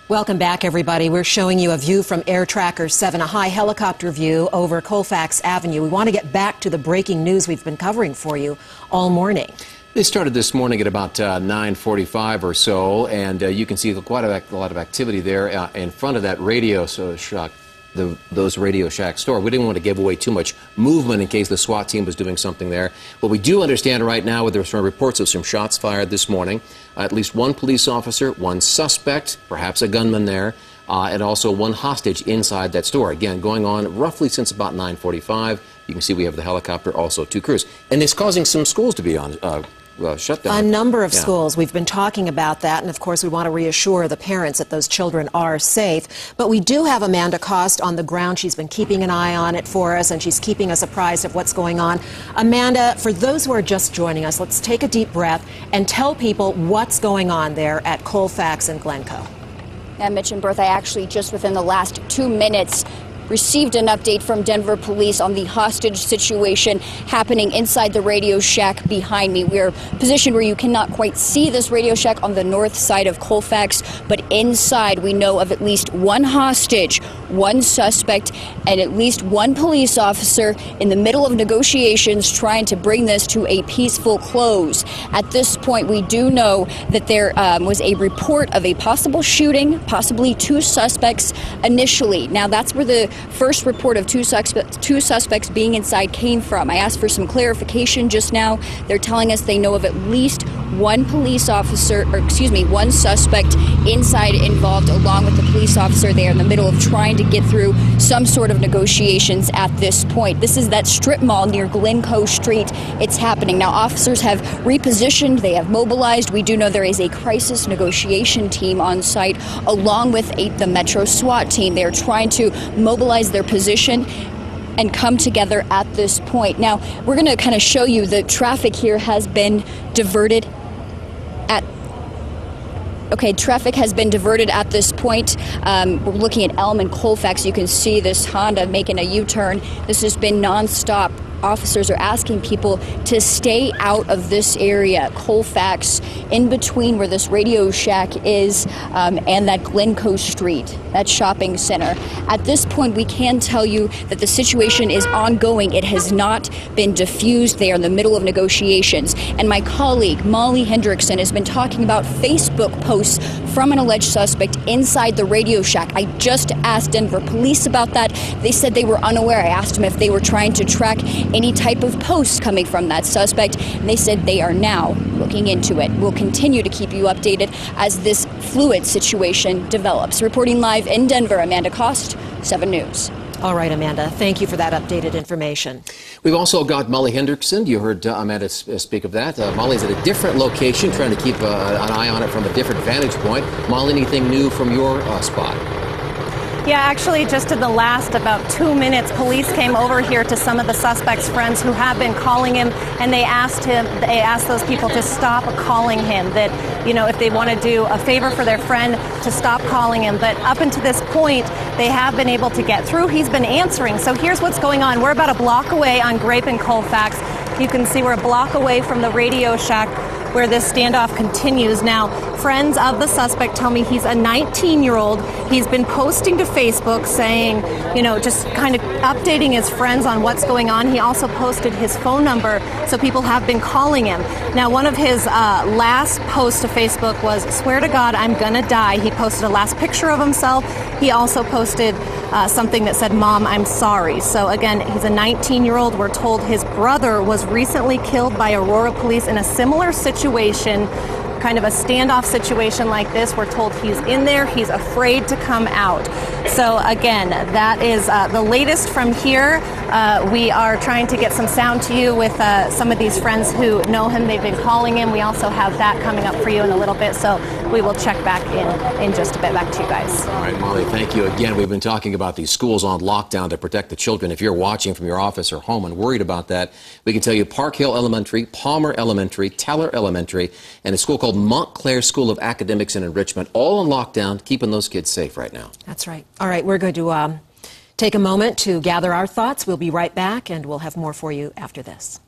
Welcome back, everybody. We're showing you a view from Air Tracker 7, a high helicopter view over Colfax Avenue. We want to get back to the breaking news we've been covering for you all morning. They started this morning at about 9:45 or so, and you can see quite a lot of activity there in front of that Radio Shack. Those Radio Shack store. We didn't want to give away too much movement in case the SWAT team was doing something there. But we do understand right now, there's some reports of some shots fired this morning. At least one police officer, one suspect, perhaps a gunman there, and also one hostage inside that store. Again, going on roughly since about 9:45. You can see we have the helicopter, also two crews. And it's causing some schools to be on shut down. A number of schools. We've been talking about that, and of course we want to reassure the parents that those children are safe. But we do have Amanda Cost on the ground. She's been keeping an eye on it for us, and she's keeping us apprised of what's going on. Amanda, for those who are just joining us, let's take a deep breath and tell people what's going on there at Colfax and Glencoe. Yeah, Mitch and Bertha, I actually just within the last 2 minutes received an update from Denver police on the hostage situation happening inside the Radio Shack behind me. We're positioned where you cannot quite see this Radio Shack on the north side of Colfax, but inside we know of at least one hostage, one suspect, and at least one police officer in the middle of negotiations trying to bring this to a peaceful close. At this point, we do know that there was a report of a possible shooting, possibly two suspects initially. Now, that's where the first report of two suspects being inside came from. I asked for some clarification just now. They're telling us they know of at least one police officer, one suspect inside involved along with the police officer. They are in the middle of trying to get through some sort of negotiations at this point. This is that strip mall near Glencoe Street. It's happening. Now, officers have repositioned. They have mobilized. We do know there is a crisis negotiation team on site along with the Metro SWAT team. They are trying to mobilize their position and come together at this point. Now, we're going to kind of show you the traffic here has been diverted traffic has been diverted at this point. We're looking at Elm and Colfax. You can see this Honda making a U-turn. This has been nonstop. Officers are asking people to stay out of this area, Colfax, in between where this Radio Shack is and that Glencoe Street, that shopping center. At this point, we can tell you that the situation is ongoing. It has not been diffused. They are in the middle of negotiations. And my colleague, Molly Hendrickson, has been talking about Facebook posts from an alleged suspect inside the Radio Shack. I just asked Denver police about that. They said they were unaware. I asked them if they were trying to track any type of posts coming from that suspect, and they said they are now looking into it. We'll continue to keep you updated as this fluid situation develops. Reporting live in Denver, Amanda Cost, 7 News. All right, Amanda, thank you for that updated information. We've also got Molly Hendrickson. You heard Amanda speak of that. Molly's at a different location, trying to keep an eye on it from a different vantage point. Molly, anything new from your spot? Yeah, actually, just in the last about 2 minutes, police came over here to some of the suspect's friends who have been calling him, and they asked those people to stop calling him, that, you know, if they want to do a favor for their friend, to stop calling him. But up until this point, they have been able to get through. He's been answering. So here's what's going on. We're about a block away on Grape and Colfax. You can see we're a block away from the Radio Shack where this standoff continues. Now, friends of the suspect tell me he's a 19-year-old. He's been posting to Facebook saying, you know, just kind of updating his friends on what's going on. He also posted his phone number, so people have been calling him. Now, one of his last posts to Facebook was, "Swear to God, I'm gonna die." He posted a last picture of himself. He also posted something that said, "Mom, I'm sorry." So again, he's a 19-year-old. We're told his brother was recently killed by Aurora police in a similar situation, kind of a standoff situation like this. We're told he's in there. He's afraid to come out. So again, that is the latest from here. We are trying to get some sound to you with some of these friends who know him. They've been calling him. We also have that coming up for you in a little bit. So we will check back in just a bit. Back to you guys. All right, Molly, thank you again. We've been talking about these schools on lockdown to protect the children. If you're watching from your office or home and worried about that, we can tell you Park Hill Elementary, Palmer Elementary, Teller Elementary, and a school called Montclair School of Academics and Enrichment, all on lockdown, keeping those kids safe right now. That's right. All right, we're going to take a moment to gather our thoughts. We'll be right back, and we'll have more for you after this.